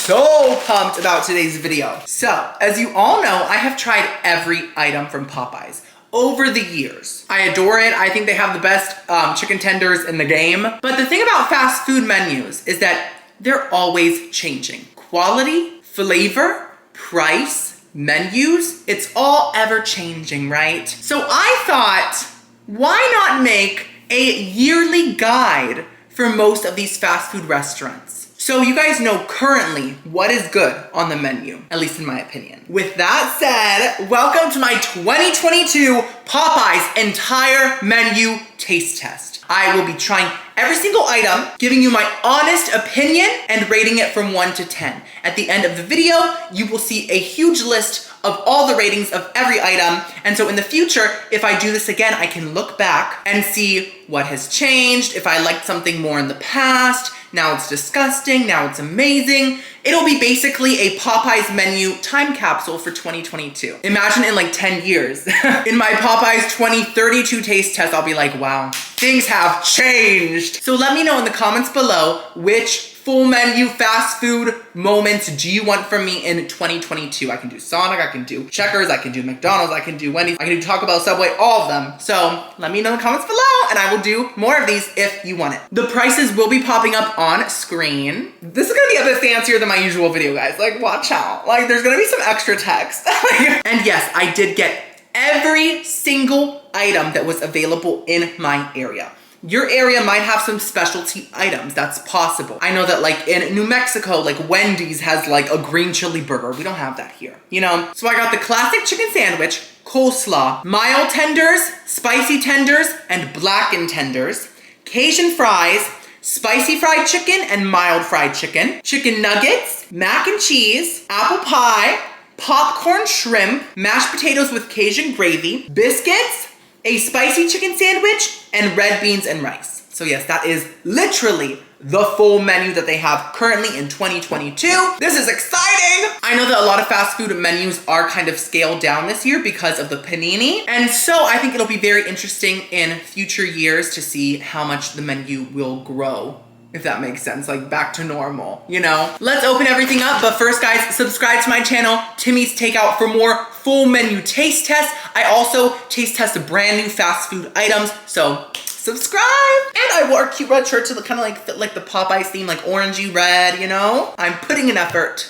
so pumped about today's video. So, as you all know, I have tried every item from Popeyes over the years. I adore it. I think they have the best chicken tenders in the game. But the thing about fast food menus is that they're always changing. Quality, flavor, price, menus, it's all ever changing, right? So I thought, why not make a yearly guide for most of these fast food restaurants? So you guys know currently what is good on the menu, at least in my opinion. With that said, welcome to my 2022 Popeyes entire menu taste test. I will be trying every single item, giving you my honest opinion and rating it from 1 to 10. At the end of the video, you will see a huge list of all the ratings of every item. And so in the future, if I do this again, I can look back and see what has changed, if I liked something more in the past, now it's disgusting, now it's amazing. It'll be basically a Popeyes menu time capsule for 2022. Imagine in like 10 years. In my Popeyes 2032 taste test, I'll be like, wow, things have changed. So let me know in the comments below which full menu fast food moments do you want from me in 2022? I can do Sonic, I can do Checkers, I can do McDonald's, I can do Wendy's, I can do Taco Bell, Subway, all of them. So let me know in the comments below and I will do more of these if you want it. The prices will be popping up on screen. This is gonna be a bit fancier than my usual video, guys. Like, watch out. Like, there's gonna be some extra text. And yes, I did get every single item that was available in my area. Your area might have some specialty items, that's possible. I know that like in New Mexico, like Wendy's has like a green chili burger. We don't have that here, you know? So I got the classic chicken sandwich, coleslaw, mild tenders, spicy tenders, and blackened tenders, Cajun fries, spicy fried chicken and mild fried chicken, chicken nuggets, mac and cheese, apple pie, popcorn shrimp, mashed potatoes with Cajun gravy, biscuits, a spicy chicken sandwich, and red beans and rice. So yes, that is literally the full menu that they have currently in 2022. This is exciting! I know that a lot of fast food menus are kind of scaled down this year because of the panini. And so I think it'll be very interesting in future years to see how much the menu will grow, if that makes sense, like back to normal, you know? Let's open everything up, but first guys, subscribe to my channel, Timmy's Takeout, for more full menu taste tests. I also taste test brand new fast food items, so subscribe. And I wore a cute red shirt to kind of like fit like the Popeyes theme, like orangey red, you know? I'm putting an effort,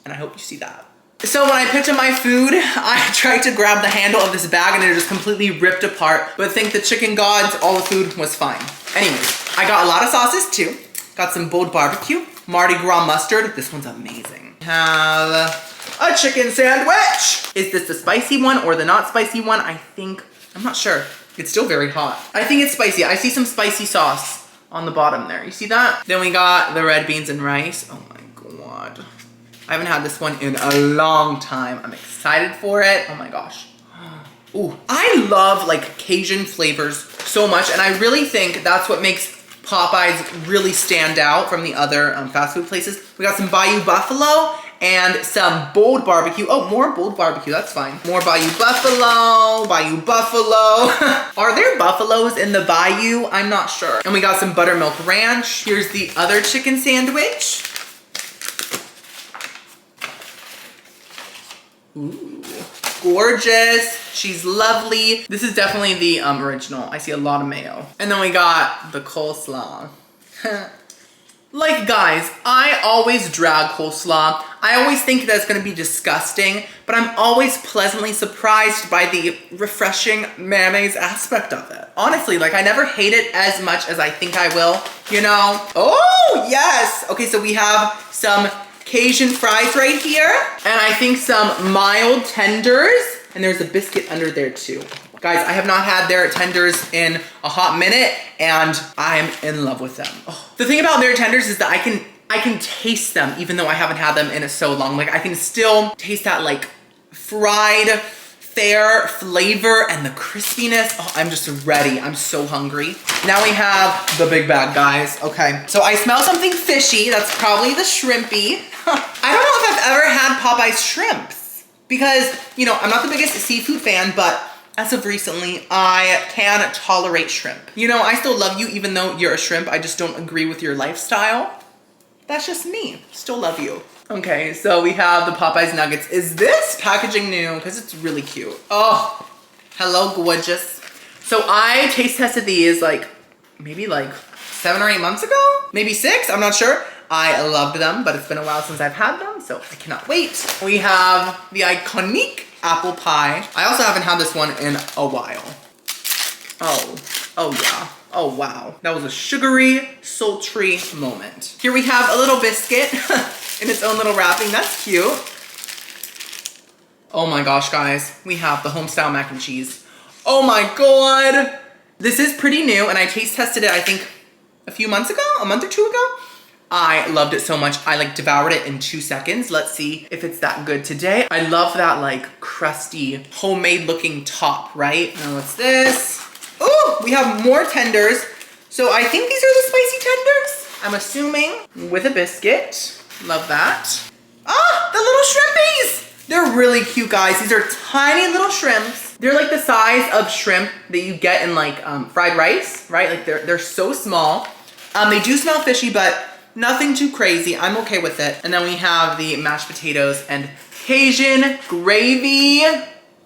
and I hope you see that. So when I picked up my food, I tried to grab the handle of this bag and it just completely ripped apart, but thank the chicken gods, all the food was fine. Anyways, I got a lot of sauces too. Got some bold barbecue, Mardi Gras mustard. This one's amazing. Have a chicken sandwich. Is this the spicy one or the not spicy one? I'm not sure. It's still very hot. I think it's spicy. I see some spicy sauce on the bottom there. You see that? Then we got the red beans and rice. Oh my God. I haven't had this one in a long time. I'm excited for it. Oh my gosh. Ooh, I love like Cajun flavors so much, and I really think that's what makes Popeyes really stand out from the other fast food places. We got some Bayou Buffalo and some bold barbecue. Oh, more bold barbecue, that's fine. More Bayou Buffalo, Bayou Buffalo. Are there buffaloes in the Bayou? I'm not sure. And we got some buttermilk ranch. Here's the other chicken sandwich. Ooh, gorgeous. She's lovely. This is definitely the original. I see a lot of mayo. And then we got the coleslaw. Like guys, I always drag coleslaw. I always think that it's gonna be disgusting, but I'm always pleasantly surprised by the refreshing mayonnaise aspect of it. Honestly, like I never hate it as much as I think I will, you know? Oh, yes. Okay, so we have some Cajun fries right here, and I think some mild tenders, and there's a biscuit under there too. Guys, I have not had their tenders in a hot minute, and I'm in love with them. Oh. The thing about their tenders is that I can taste them even though I haven't had them in so long. Like I can still taste that like fried, fair flavor and the crispiness. Oh, I'm just ready. I'm so hungry. Now we have the big bag, guys. Okay, so I smell something fishy. That's probably the shrimpy. I don't know if I've ever had Popeyes shrimps because, you know, I'm not the biggest seafood fan, but as of recently, I can tolerate shrimp. You know, I still love you even though you're a shrimp. I just don't agree with your lifestyle. That's just me. Still love you. Okay, so we have the Popeyes nuggets. Is this packaging new? Because it's really cute. Oh, hello, gorgeous. So I taste tested these maybe 7 or 8 months ago, maybe 6, I'm not sure. I loved them, but it's been a while since I've had them, so I cannot wait. We have the iconic apple pie. I also haven't had this one in a while. Oh yeah. Oh wow. That was a sugary, sultry moment. Here we have a little biscuit in its own little wrapping. That's cute. Oh my gosh, guys. We have the homestyle mac and cheese. Oh my god. This is pretty new, and I taste tested it, I think, a few months ago, a month or 2 ago. I loved it so much. I devoured it in 2 seconds. Let's see if it's that good today. I love that crusty, homemade looking top, right? Now what's this? Oh, we have more tenders. So I think these are the spicy tenders, I'm assuming, with a biscuit. Love that. Ah, the little shrimpies. They're really cute, guys. These are tiny little shrimps. They're the size of shrimp that you get in fried rice, right? They're so small. They do smell fishy, but nothing too crazy. I'm okay with it. And then we have the mashed potatoes and Cajun gravy.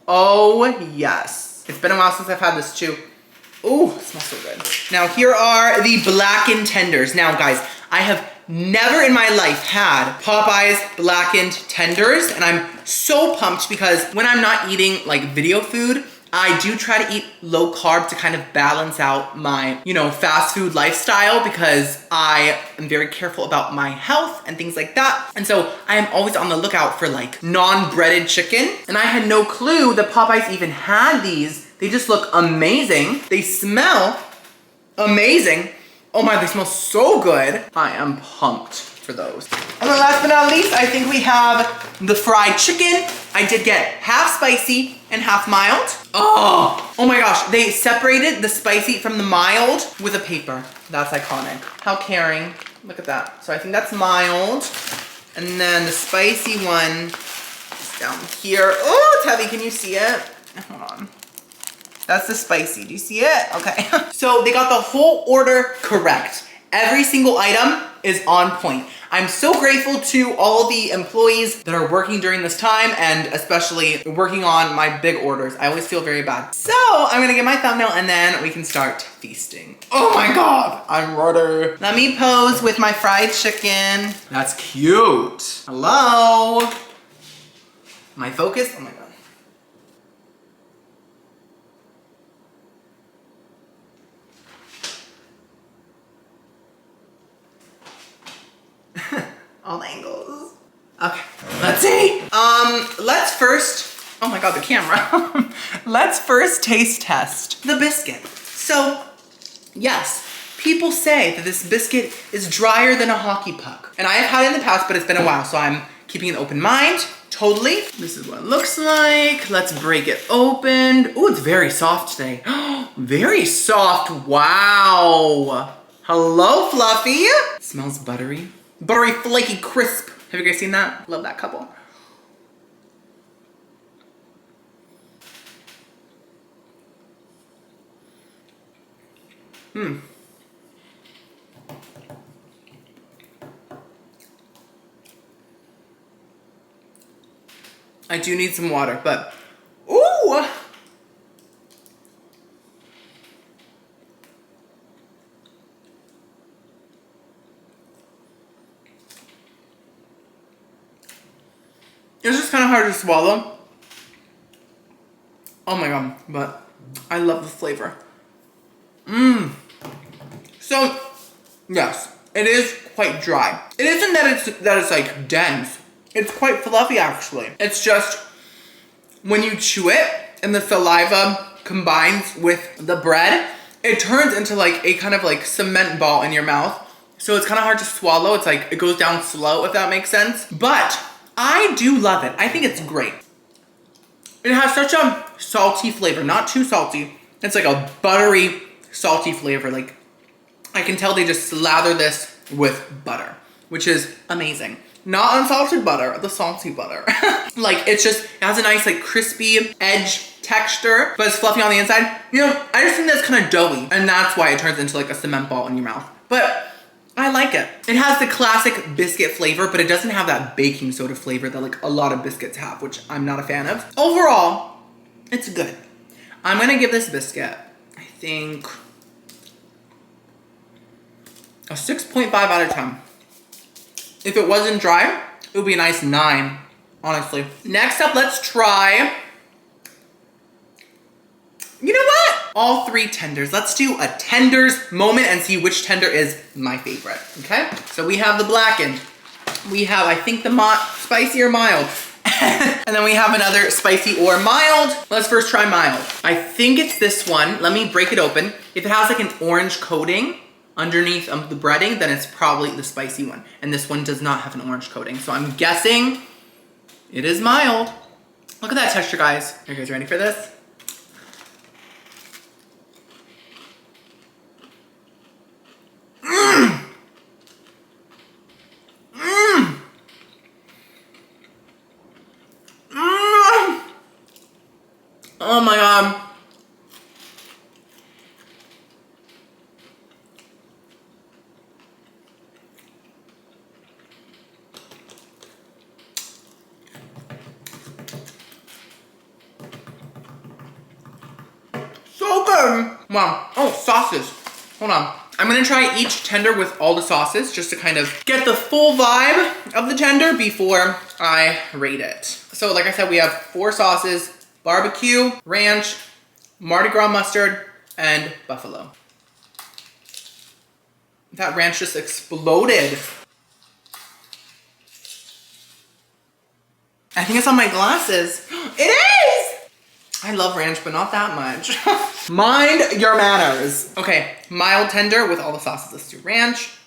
Oh yes. It's been a while since I've had this too. Oh, it smells so good. Now here are the blackened tenders. Now guys, I have never in my life had Popeyes blackened tenders, and I'm so pumped because when I'm not eating video food, I do try to eat low carb to kind of balance out my, fast food lifestyle, because I am very careful about my health and things like that. And so I am always on the lookout for non-breaded chicken. And I had no clue that Popeyes even had these. They just look amazing. They smell amazing. Oh my, they smell so good. I am pumped for those. And then last but not least, I think we have the fried chicken. I did get half spicy and half mild. Oh my gosh, they separated the spicy from the mild with a paper. That's iconic. How caring. Look at that. So I think that's mild. And then the spicy one is down here. Oh, it's heavy. Can you see it? Hold on. That's the spicy. Do you see it? Okay. So they got the whole order correct. Every single item is on point. I'm so grateful to all the employees that are working during this time, and especially working on my big orders. I always feel very bad. So I'm gonna get my thumbnail and then we can start feasting. Oh my God, I'm ready. Let me pose with my fried chicken. That's cute. Hello. Am I focused? Oh my God. All angles. Okay, let's see. Let's first, oh my God, the camera. Let's first taste test the biscuit. So, yes, people say that this biscuit is drier than a hockey puck. And I have had it in the past, but it's been a while, so I'm keeping an open mind, totally. This is what it looks like. Let's break it open. Ooh, it's very soft today. Very soft, wow. Hello, Fluffy. It smells buttery. Buttery, flaky, crisp. Have you guys seen that? Love that couple. I do need some water, but ooh! It's just kind of hard to swallow. Oh my God, but I love the flavor. So, yes, it is quite dry. It isn't that it's like dense. It's quite fluffy actually. It's just when you chew it and the saliva combines with the bread, it turns into a kind of cement ball in your mouth. So it's kind of hard to swallow. It's it goes down slow, if that makes sense. But I do love it. I think it's great. It has such a salty flavor, not too salty. It's a buttery, salty flavor. I can tell they just slather this with butter, which is amazing. Not unsalted butter, the salty butter. It has a nice crispy edge texture, but it's fluffy on the inside. I just think that's kind of doughy, and that's why it turns into a cement ball in your mouth. But I like it. It has the classic biscuit flavor, but it doesn't have that baking soda flavor that like a lot of biscuits have, which I'm not a fan of. Overall, it's good. I'm gonna give this biscuit, I think, a 6.5 out of 10. If it wasn't dry, it would be a nice 9, honestly. Next up, let's try, you know what? All 3 tenders. Let's do a tenders moment and see which tender is my favorite, okay? So we have the blackened. We have, I think, the spicy or mild. And then we have another spicy or mild. Let's first try mild. I think it's this one. Let me break it open. If it has like an orange coating underneath the breading, then it's probably the spicy one. And this one does not have an orange coating. So I'm guessing it is mild. Look at that texture, guys. Are you guys ready for this? Oh my God. So good. Wow. Oh, sauces. Hold on. I'm gonna try each tender with all the sauces just to kind of get the full vibe of the tender before I rate it. So like I said, we have 4 sauces: barbecue, ranch, Mardi Gras mustard, and buffalo. That ranch just exploded. I think it's on my glasses. It is! I love ranch, but not that much. Mind your manners. Okay, mild tender with all the sauces. Let's do ranch.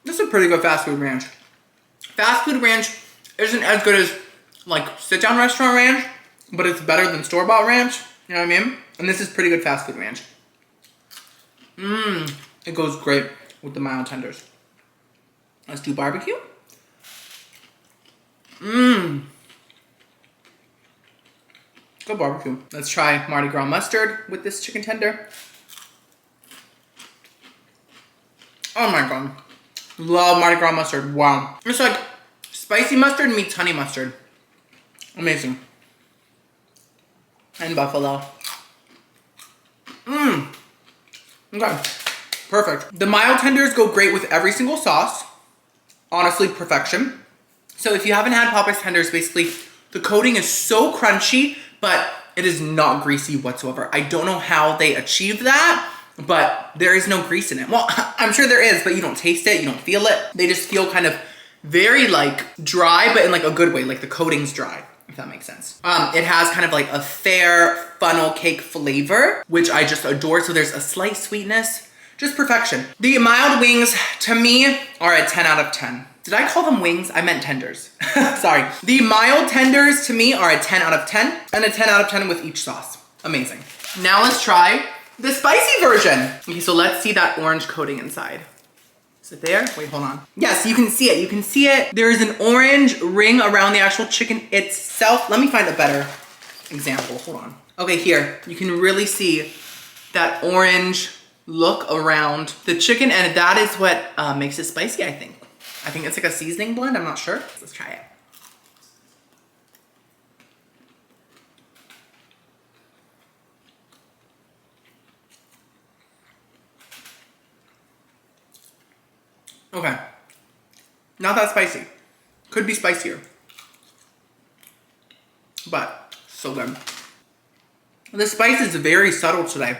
This is a pretty good fast food ranch. Fast food ranch isn't as good as like sit-down restaurant ranch, but it's better than store-bought ranch. You know what I mean? And this is pretty good fast food ranch. It goes great with the mild tenders. Let's do barbecue. Good barbecue. Let's try Mardi Gras mustard with this chicken tender. Oh my God. Love Mardi Gras mustard. Wow. It's like spicy mustard meets honey mustard. Amazing. And buffalo. Okay. Perfect. The mild tenders go great with every single sauce. Honestly, perfection. So if you haven't had Popeyes tenders, basically the coating is so crunchy, but it is not greasy whatsoever. I don't know how they achieve that, but there is no grease in it. Well, I'm sure there is, but you don't taste it, you don't feel it. They just feel kind of very like dry, but in like a good way, like the coating's dry, if that makes sense. It has kind of like a fair funnel cake flavor, which I just adore. So there's a slight sweetness, just perfection. The mild wings to me are a 10 out of 10. Did I call them wings? I meant tenders. Sorry. The mild tenders to me are a 10 out of 10 and a 10 out of 10 with each sauce. Amazing. Now let's try the spicy version. Okay, so let's see that orange coating inside. Is it there? Wait, hold on. Yes, you can see it. You can see it. There is an orange ring around the actual chicken itself. Let me find a better example. Hold on. Okay, here. You can really see that orange look around the chicken, and that is what makes it spicy, I think. I think it's like a seasoning blend. I'm not sure. Let's try it. Okay. Not that spicy. Could be spicier. But so good. The spice is very subtle today.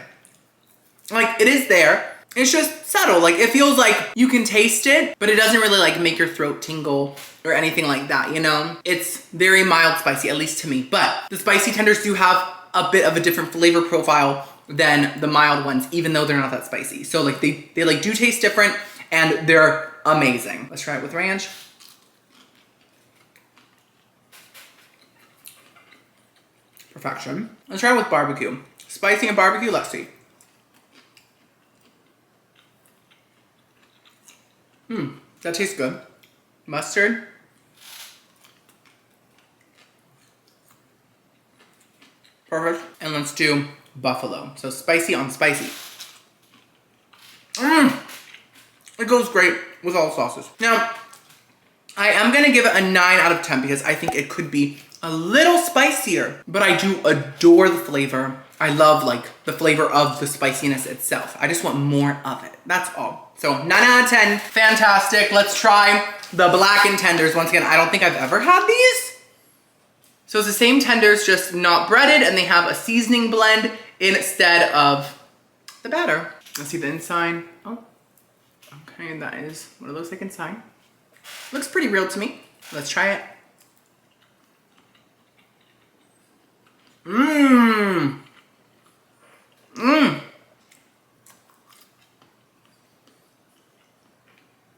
Like, it is there. It's just subtle. Like, it feels like you can taste it, but it doesn't really like make your throat tingle or anything like that, you know? It's very mild spicy, at least to me. But the spicy tenders do have a bit of a different flavor profile than the mild ones, even though they're not that spicy. So like they like do taste different and they're amazing. Let's try it with ranch. Perfection. Let's try it with barbecue. Spicy and barbecue, let's see. That tastes good. Mustard. Perfect. And let's do buffalo. So spicy on spicy. Mmm. It goes great with all sauces. Now, I am gonna give it a 9 out of 10 because I think it could be a little spicier, but I do adore the flavor. I love like the flavor of the spiciness itself. I just want more of it, that's all. So 9 out of 10, fantastic. Let's try the blackened tenders. Once again, I don't think I've ever had these. So it's the same tenders, just not breaded, and they have a seasoning blend instead of the batter. Let's see the inside. Oh, okay, that is what it looks like inside. Looks pretty real to me. Let's try it. Mmm. Mmm.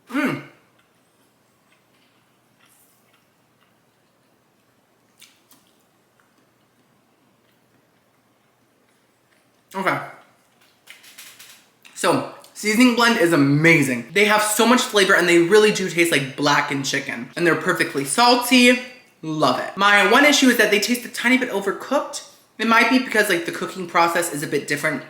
Mmm. Okay. So, seasoning blend is amazing. They have so much flavor and they really do taste like blackened chicken. And they're perfectly salty. Love it. My one issue is that they taste a tiny bit overcooked. It might be because like the cooking process is a bit different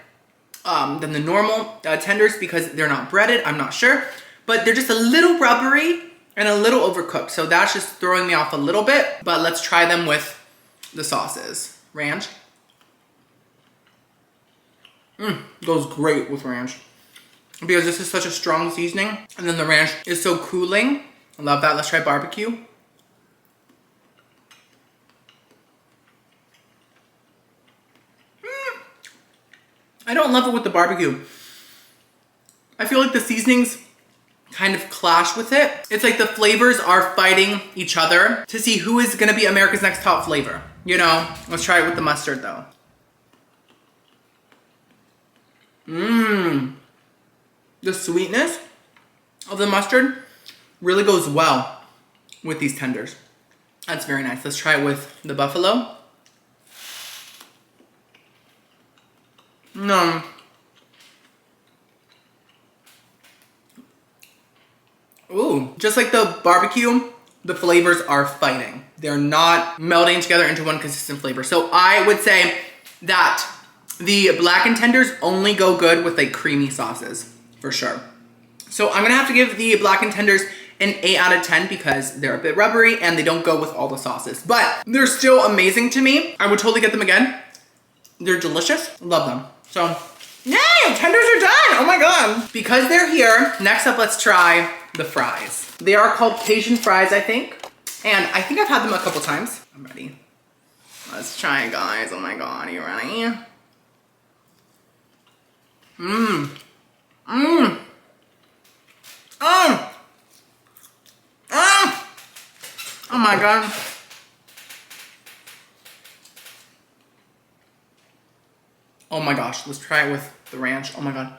than the normal tenders because they're not breaded, I'm not sure. But they're just a little rubbery and a little overcooked. So that's just throwing me off a little bit. But let's try them with the sauces. Ranch. Goes great with ranch. Because this is such a strong seasoning. And then the ranch is so cooling. I love that. Let's try barbecue. I don't love it with the barbecue. I feel like the seasonings kind of clash with it. It's like the flavors are fighting each other to see who is gonna be America's Next Top flavor. You know, let's try it with the mustard though. The sweetness of the mustard really goes well with these tenders. That's very nice. Let's try it with the buffalo. No. Ooh, just like the barbecue, the flavors are fighting. They're not melding together into one consistent flavor. So I would say that the blackened tenders only go good with like creamy sauces, for sure. So I'm gonna have to give the blackened tenders an 8 out of 10 because they're a bit rubbery and they don't go with all the sauces. But they're still amazing to me. I would totally get them again. They're delicious, love them. So, yay, tenders are done, oh my God. Because they're here, next up let's try the fries. They are called Cajun Fries, I think. And I think I've had them a couple times. I'm ready. Let's try it, guys, oh my God, are you ready? Oh my God. Oh my gosh, let's try it with the ranch. Oh my God.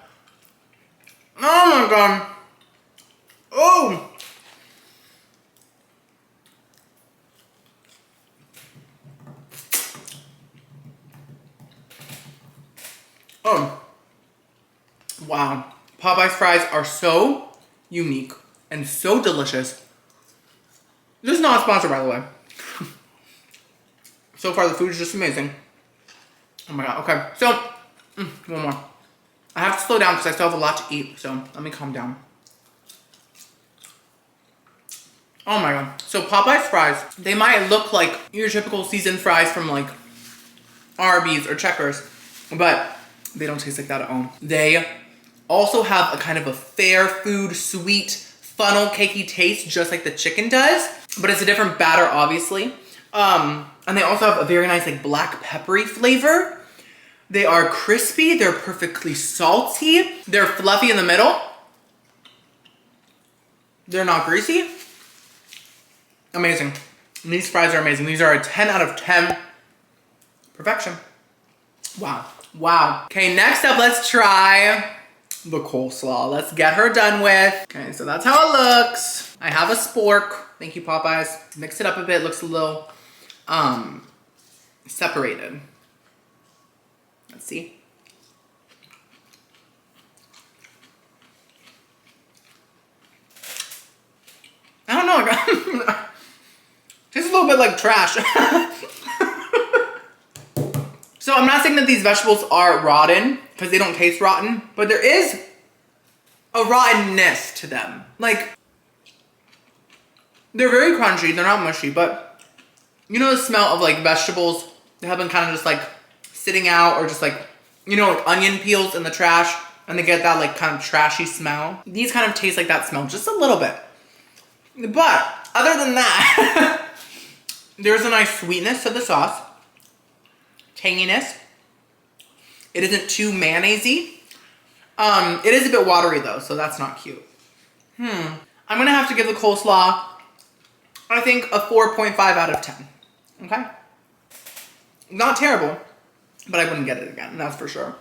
Oh my God. Oh. Oh. Wow. Popeyes fries are so unique and so delicious. This is not a sponsor, by the way. So far, the food is just amazing. Oh my God, okay. So, one more. I have to slow down because I still have a lot to eat, so let me calm down. Oh my God. So Popeyes fries, they might look like your typical seasoned fries from like Arby's or Checkers, but they don't taste like that at all. They also have a kind of a fair food, sweet, funnel cakey taste, just like the chicken does, but it's a different batter, obviously. And they also have a very nice like black peppery flavor. They are crispy, they're perfectly salty, they're fluffy in the middle. They're not greasy. Amazing. And these fries are amazing. These are a 10 out of 10. Perfection. Wow. Wow. Okay, next up, let's try the coleslaw. Let's get her done with. Okay, so that's how it looks. I have a spork. Thank you, Popeyes. Mix it up a bit. Looks a little separated. Let's see. I don't know. Tastes a little bit like trash. So I'm not saying that these vegetables are rotten because they don't taste rotten, but there is a rottenness to them. Like, they're very crunchy, they're not mushy, but you know the smell of like vegetables that have been kind of just like sitting out, or just like, you know, like onion peels in the trash and they get that like kind of trashy smell. These kind of taste like that smell just a little bit. But other than that, there's a nice sweetness to the sauce, tanginess. It isn't too mayonnaise-y. It is a bit watery though, so that's not cute. I'm gonna have to give the coleslaw, I think, a 4.5 out of 10. Okay? Not terrible, but I wouldn't get it again, that's for sure.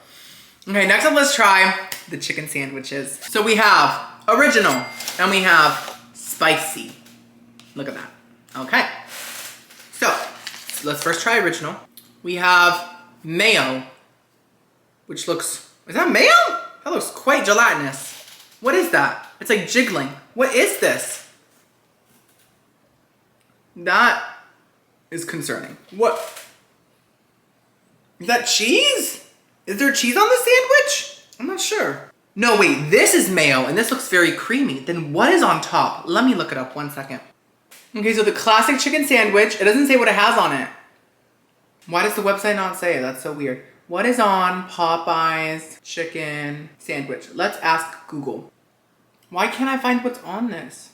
Okay, next up, let's try the chicken sandwiches. So we have original and we have spicy. Look at that. Okay. So let's first try original. We have mayo, which looks, is that mayo? That looks quite gelatinous. What is that? It's like jiggling. What is this? That is concerning. What? Is that cheese? Is there cheese on the sandwich? I'm not sure. No, wait, this is mayo and this looks very creamy. Then what is on top? Let me look it up 1 second. Okay, so the classic chicken sandwich, it doesn't say what it has on it. Why does the website not say it? That's so weird. What is on Popeyes chicken sandwich? Let's ask Google. Why can't I find what's on this?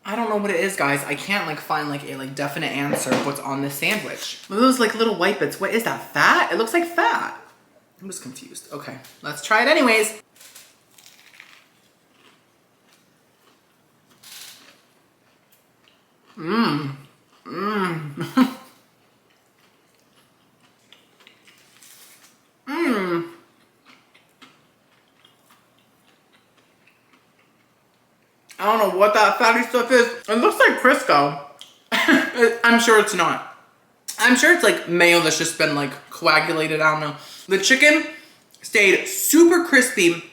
I don't know what it is, guys. I can't like find like a like definite answer of what's on this sandwich. Look at those like little white bits. What is that? Fat? It looks like fat. I'm just confused. Okay, let's try it anyways. I don't know what that fatty stuff is. It looks like Crisco. I'm sure it's not. I'm sure it's like mayo that's just been like coagulated. I don't know. The chicken stayed super crispy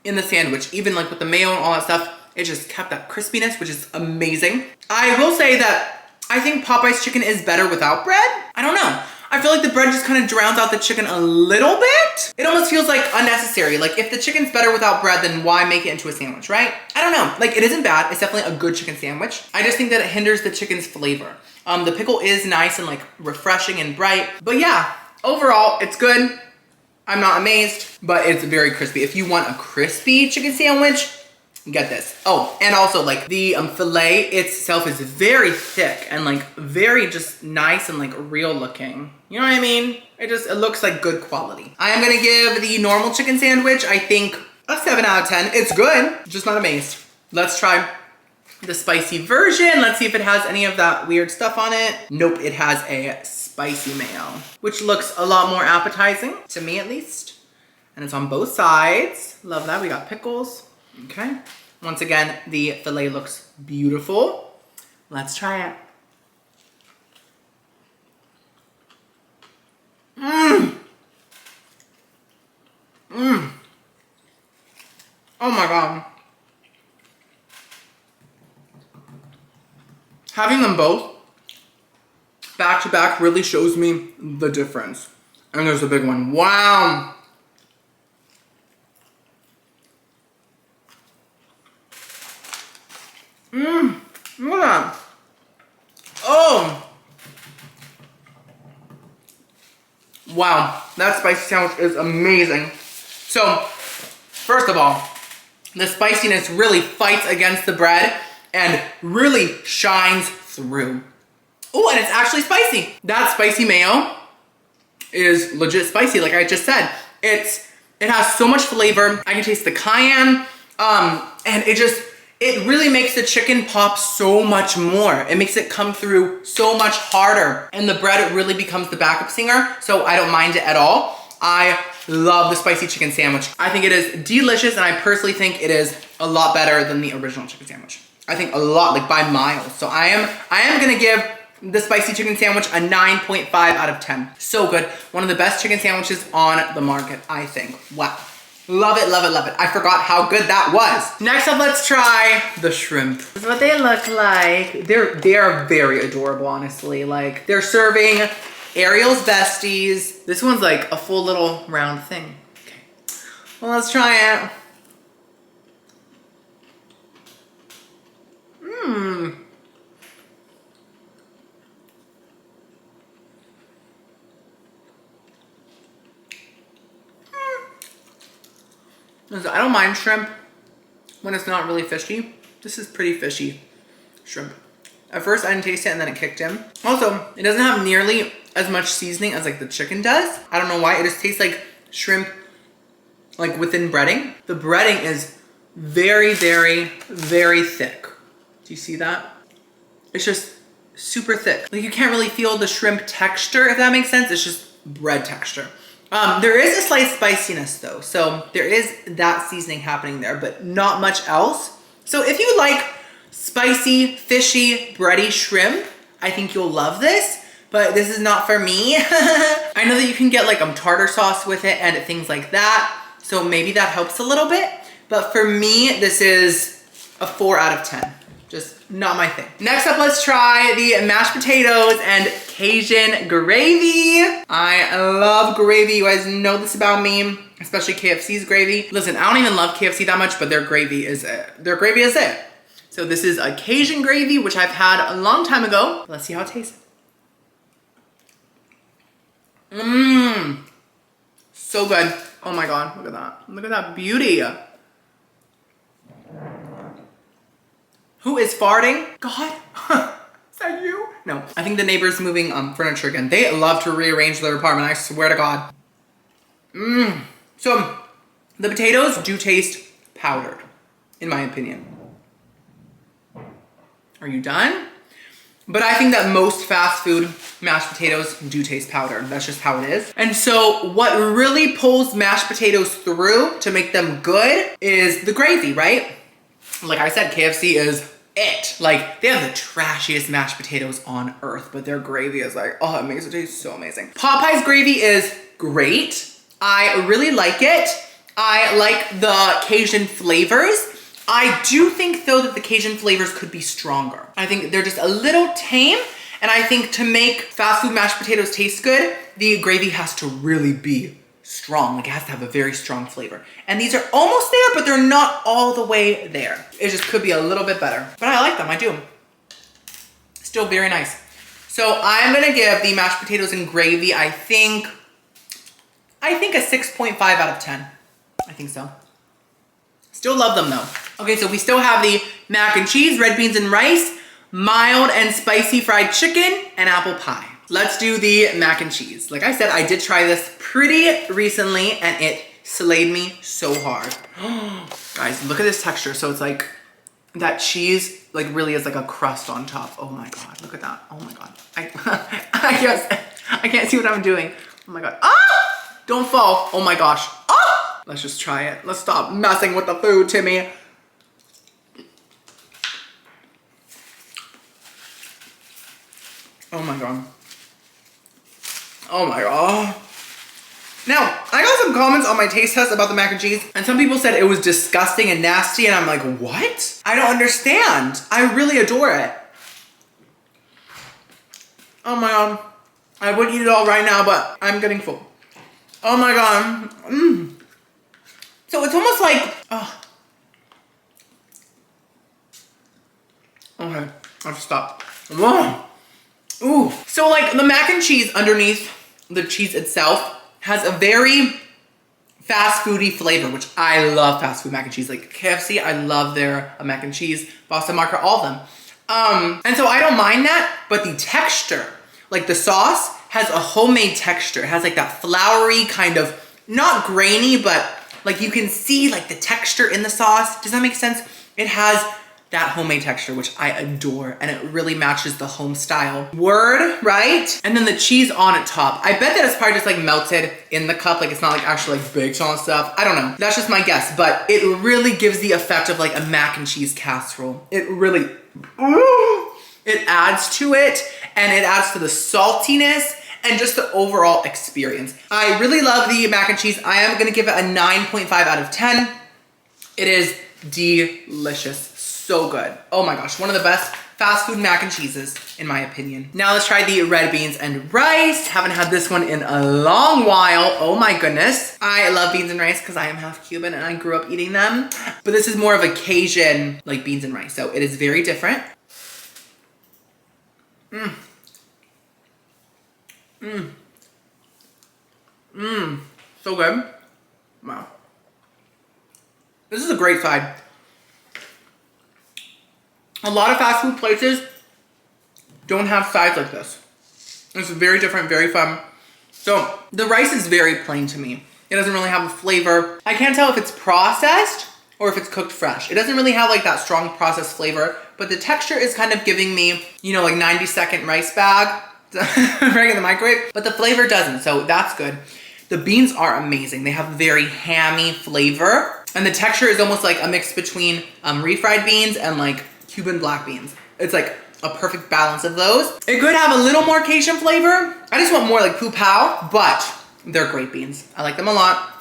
in the sandwich, even like with the mayo and all that stuff. It just kept that crispiness, which is amazing. I will say that I think Popeye's chicken is better without bread. I don't know. I feel like the bread just kind of drowns out the chicken a little bit. It almost feels like unnecessary. Like if the chicken's better without bread, then why make it into a sandwich, right? I don't know. Like it isn't bad. It's definitely a good chicken sandwich. I just think that it hinders the chicken's flavor. The pickle is nice and like refreshing and bright. But yeah, overall, it's good. I'm not amazed, but it's very crispy. If you want a crispy chicken sandwich, get this. Oh, and also like the filet itself is very thick and like very just nice and like real looking. You know what I mean? It looks like good quality. I am gonna give the normal chicken sandwich, I think, a 7 out of 10. It's good, just not amazed. Let's try the spicy version. Let's see if it has any of that weird stuff on it. Nope, it has a spicy mayo, which looks a lot more appetizing, to me at least. And it's on both sides. Love that, we got pickles. Okay, once again, the filet looks beautiful. Let's try it. Oh my God. Having them both back to back really shows me the difference. And there's a big one. Wow. Look at that. Oh. Wow, that spicy sandwich is amazing. So, first of all, the spiciness really fights against the bread and really shines through. Oh, and it's actually spicy. That spicy mayo is legit spicy, like I just said. It has so much flavor. I can taste the cayenne, and it really makes the chicken pop so much more. It makes it come through so much harder. And the bread, it really becomes the backup singer, so I don't mind it at all. I love the spicy chicken sandwich. I think it is delicious, and I personally think it is a lot better than the original chicken sandwich. I think a lot, like by miles. So I am gonna give the spicy chicken sandwich a 9.5 out of 10. So good. One of the best chicken sandwiches on the market, I think. Wow. Love it, love it, love it. I forgot how good that was. Next up, let's try the shrimp. This is what they look like. They are very adorable, honestly. Like, they're serving Ariel's Besties. This one's like a full little round thing. Okay. Well, let's try it. Mmm. I don't mind shrimp when it's not really fishy. This is pretty fishy shrimp. At first I didn't taste it and then it kicked in. Also, it doesn't have nearly as much seasoning as like the chicken does. I don't know why, it just tastes like shrimp like within breading. The breading is very, very, very thick. Do you see that? It's just super thick. Like you can't really feel the shrimp texture, if that makes sense. It's just bread texture. There is a slight spiciness though. So there is that seasoning happening there, but not much else. So if you like spicy, fishy, bready shrimp, I think you'll love this, but this is not for me. I know that you can get like tartar sauce with it and things like that. So maybe that helps a little bit. But for me, this is a 4 out of 10. Just not my thing. Next up, let's try the mashed potatoes and Cajun gravy. I love gravy. You guys know this about me, especially KFC's gravy. Listen, I don't even love KFC that much, but their gravy is it. Their gravy is it. So this is a Cajun gravy, which I've had a long time ago. Let's see how it tastes. Mmm. So good. Oh my God, look at that. Look at that beauty. Who is farting? God, is that you? No, I think the neighbor's moving furniture again. They love to rearrange their apartment, I swear to God. Mmm. So the potatoes do taste powdered, in my opinion. Are you done? But I think that most fast food mashed potatoes do taste powdered. That's just how it is. And so what really pulls mashed potatoes through to make them good is the gravy, right? Like I said, KFC is it. Like they have the trashiest mashed potatoes on earth, but their gravy is like, oh, it makes it taste so amazing. Popeyes gravy is great. I really like it. I like the Cajun flavors. I do think though that the Cajun flavors could be stronger. I think they're just a little tame, and I think to make fast food mashed potatoes taste good, the gravy has to really be strong. Like it has to have a very strong flavor. And these are almost there, but they're not all the way there. It just could be a little bit better. But I like them, I do. Still very nice. So I'm gonna give the mashed potatoes and gravy, I think a 6.5 out of 10. I think so. Still love them though. Okay, so we still have the mac and cheese, red beans and rice, mild and spicy fried chicken, and apple pie. Let's do the mac and cheese. Like I said, I did try this pretty recently and it slayed me so hard. Guys, look at this texture. So it's like that cheese like really is like a crust on top. Oh my God, look at that. Oh my God. I can't see what I'm doing. Oh my God. Ah! Don't fall. Oh my gosh. Ah! Let's just try it. Let's stop messing with the food, Timmy. Oh my God. Oh my God. Now, I got some comments on my taste test about the mac and cheese, and some people said it was disgusting and nasty, and I'm like, what? I don't understand. I really adore it. Oh my God. I would eat it all right now, but I'm getting full. Oh my God. Mmm. So it's almost like, oh. Okay, I have to stop. Whoa. Ooh. So like the mac and cheese underneath the cheese itself has a very fast foody flavor, which I love fast food mac and cheese. Like KFC, I love their mac and cheese, Boston Market, all of them. And so I don't mind that, but the texture, like the sauce has a homemade texture. It has like that floury kind of, not grainy, but like you can see like the texture in the sauce. Does that make sense? It has that homemade texture, which I adore, and it really matches the home style. Word, right? And then the cheese on it top. I bet that it's probably just like melted in the cup, like it's not like actually like baked on stuff. I don't know, that's just my guess, but it really gives the effect of like a mac and cheese casserole. It really, ooh, it adds to it, and it adds to the saltiness and just the overall experience. I really love the mac and cheese. I am gonna give it a 9.5 out of 10. It is delicious. So good. Oh my gosh, one of the best fast food mac and cheeses, in my opinion. Now let's try the red beans and rice. Haven't had this one in a long while. Oh my goodness. I love beans and rice because I am half Cuban and I grew up eating them. But this is more of a Cajun, like beans and rice. So it is very different. So good. Wow. This is a great side. A lot of fast food places don't have sides like this. It's very different, very fun. So the rice is very plain to me. It doesn't really have a flavor. I can't tell if it's processed or if it's cooked fresh. It doesn't really have like that strong processed flavor, but the texture is kind of giving me, you know, like 90-second rice bag right in the microwave, but the flavor doesn't, so that's good. The beans are amazing. They have very hammy flavor, and the texture is almost like a mix between refried beans and like Cuban black beans. It's like a perfect balance of those. It could have a little more Cajun flavor. I just want more like pu pao, but they're great beans. I like them a lot,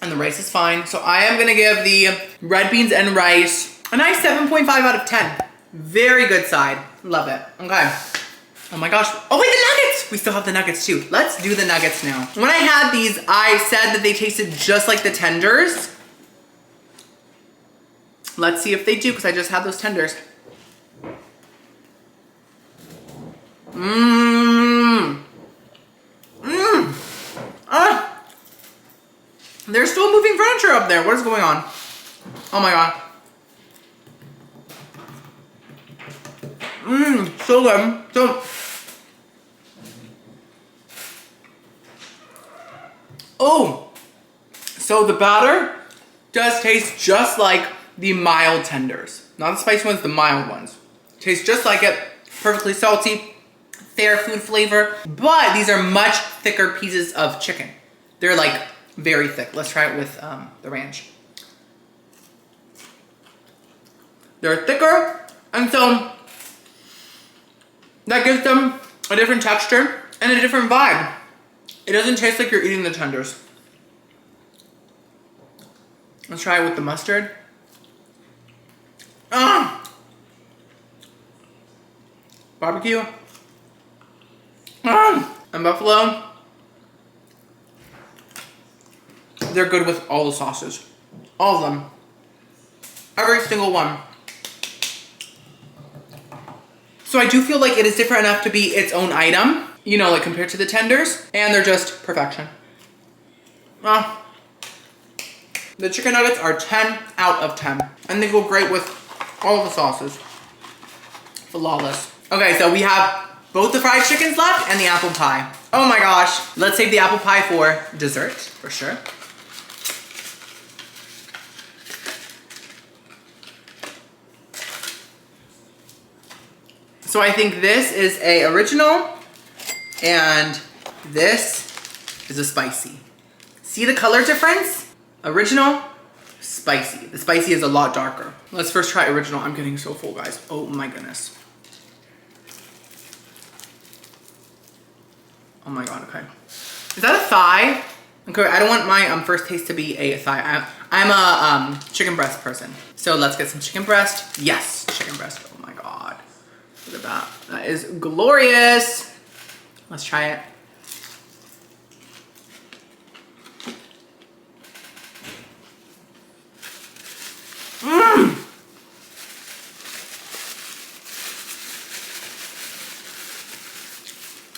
and the rice is fine. So I am gonna give the red beans and rice a nice 7.5 out of 10. Very good side. Love it. Okay. Oh my gosh. Oh wait, the nuggets! We still have the nuggets too. Let's do the nuggets now. When I had these, I said that they tasted just like the tenders. Let's see if they do, because I just had those tenders. They're still moving furniture up there. What is going on? Oh my god. So good. So the batter does taste just like the mild tenders. Not the spicy ones, the mild ones. Tastes just like it. Perfectly salty, fair food flavor, but these are much thicker pieces of chicken. They're like very thick. Let's try it with the ranch. They're thicker, and so that gives them a different texture and a different vibe. It doesn't taste like you're eating the tenders. Let's try it with the mustard. Barbecue. And buffalo. They're good with all the sauces. All of them. Every single one. So I do feel like it is different enough to be its own item, you know, like compared to the tenders, and they're just perfection. The chicken nuggets are 10 out of 10, and they go great with all the sauces. Flawless. Okay, so we have both the fried chickens left and the apple pie. Oh my gosh. Let's save the apple pie for dessert, for sure. So I think this is a original and this is a spicy. See the color difference? Original, spicy. The spicy is a lot darker. Let's first try original. I'm getting so full, guys. Oh my goodness. Oh my god, okay. Is that a thigh? Okay, I don't want my first taste to be a thigh. I'm a chicken breast person. So let's get some chicken breast. Yes, chicken breast. Oh my god. Look at that. That is glorious. Let's try it.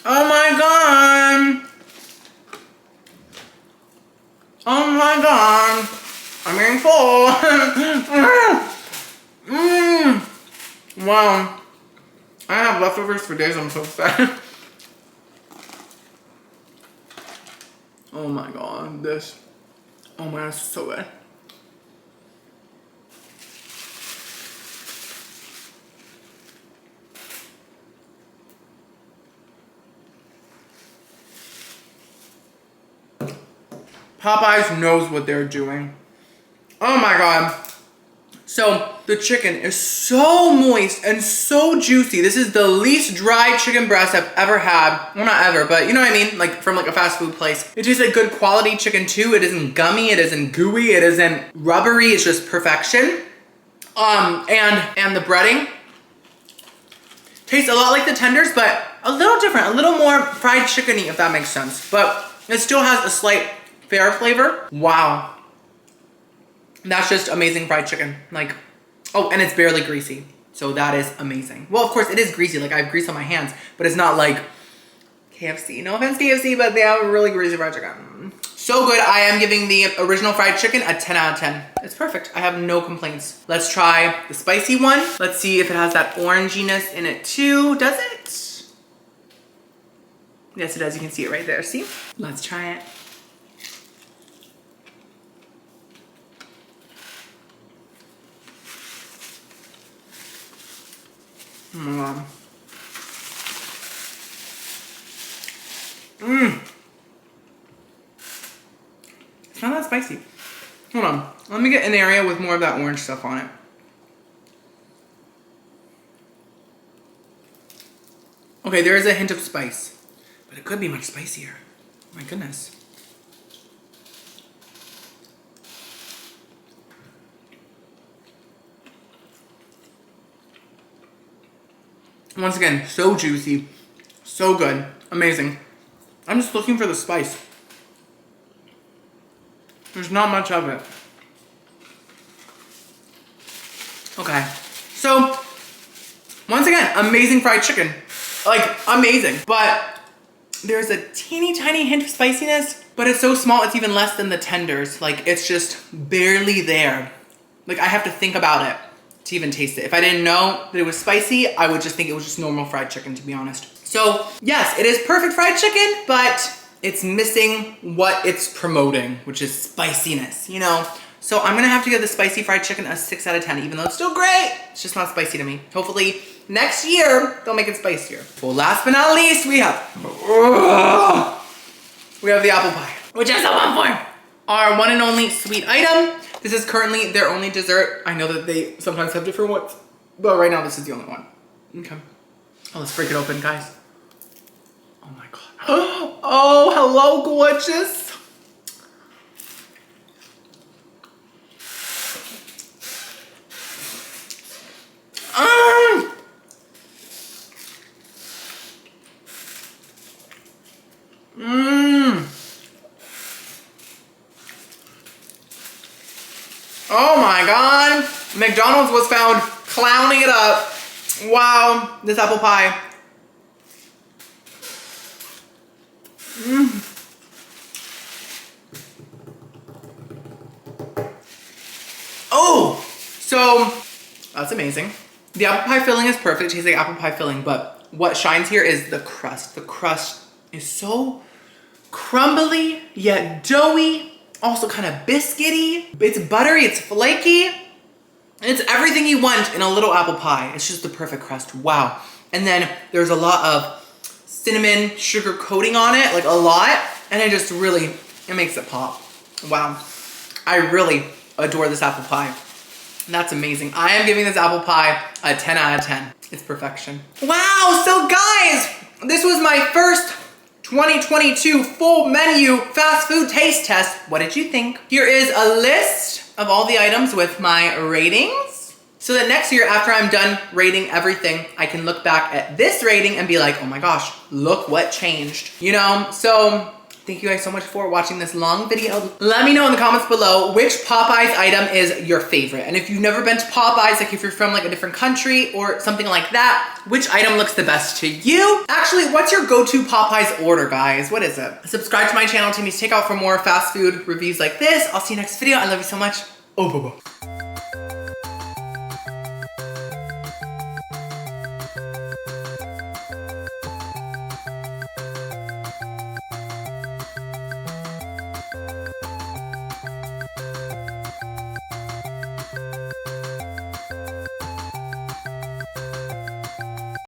Oh my god. Oh my god. I'm getting full. Wow. I have leftovers for days. I'm so sad. Oh my god. This. Oh my god, it's so good. Popeyes knows what they're doing. Oh my god. So the chicken is so moist and so juicy. This is the least dry chicken breast I've ever had. Well, not ever, but you know what I mean? Like from like a fast food place. It tastes like good quality chicken too. It isn't gummy, it isn't gooey, it isn't rubbery, it's just perfection. And the breading. Tastes a lot like the tenders, but a little different, a little more fried chicken-y, if that makes sense. But it still has a slight fair flavor. Wow. That's just amazing fried chicken. Like, oh, and it's barely greasy. So that is amazing. Well, of course, it is greasy. Like, I have grease on my hands, but it's not like KFC. No offense, KFC, but they have a really greasy fried chicken. So good. I am giving the original fried chicken a 10 out of 10. It's perfect. I have no complaints. Let's try the spicy one. Let's see if it has that oranginess in it too. Does it? Yes, it does. You can see it right there. See? Let's try it. Oh my God. It's not that spicy. Hold on. Let me get an area with more of that orange stuff on it. Okay, there is a hint of spice, but it could be much spicier. My goodness. Once again, so juicy, so good, amazing. I'm just looking for the spice. There's not much of it. Okay, so once again, amazing fried chicken. Like, amazing. But there's a teeny tiny hint of spiciness, but it's so small, it's even less than the tenders. Like, it's just barely there. Like, I have to think about it to even taste it. If I didn't know that it was spicy, I would just think it was just normal fried chicken, to be honest. So yes, it is perfect fried chicken, but it's missing what it's promoting, which is spiciness, you know? So I'm gonna have to give the spicy fried chicken a 6 out of 10, even though it's still great. It's just not spicy to me. Hopefully next year, they'll make it spicier. Well, last but not least, we have the apple pie, which is so on for our one and only sweet item. This is currently their only dessert. I know that they sometimes have different ones, but right now this is the only one. Okay. Oh, let's break it open, guys. Oh my God. Oh, hello, gorgeous. Oh my God. McDonald's was found clowning it up. Wow, this apple pie. Oh, so that's amazing. The apple pie filling is perfect. It tastes like apple pie filling, but what shines here is the crust. The crust is so crumbly, yet doughy, also kind of biscuity. It's buttery, it's flaky. It's everything you want in a little apple pie. It's just the perfect crust, wow. And then there's a lot of cinnamon sugar coating on it, like a lot. And it just really, it makes it pop. Wow, I really adore this apple pie. That's amazing. I am giving this apple pie a 10 out of 10. It's perfection. Wow, so guys, this was my first 2022 full menu fast food taste test. What did you think? Here is a list of all the items with my ratings, so that next year after I'm done rating everything, I can look back at this rating and be like, oh my gosh, look what changed, you know? So thank you guys so much for watching this long video. Let me know in the comments below which Popeyes item is your favorite. And if you've never been to Popeyes, like if you're from like a different country or something like that, which item looks the best to you? Actually, what's your go-to Popeyes order, guys? What is it? Subscribe to my channel, Timmy's Takeout, for more fast food reviews like this. I'll see you next video. I love you so much. Oh, bye-bye.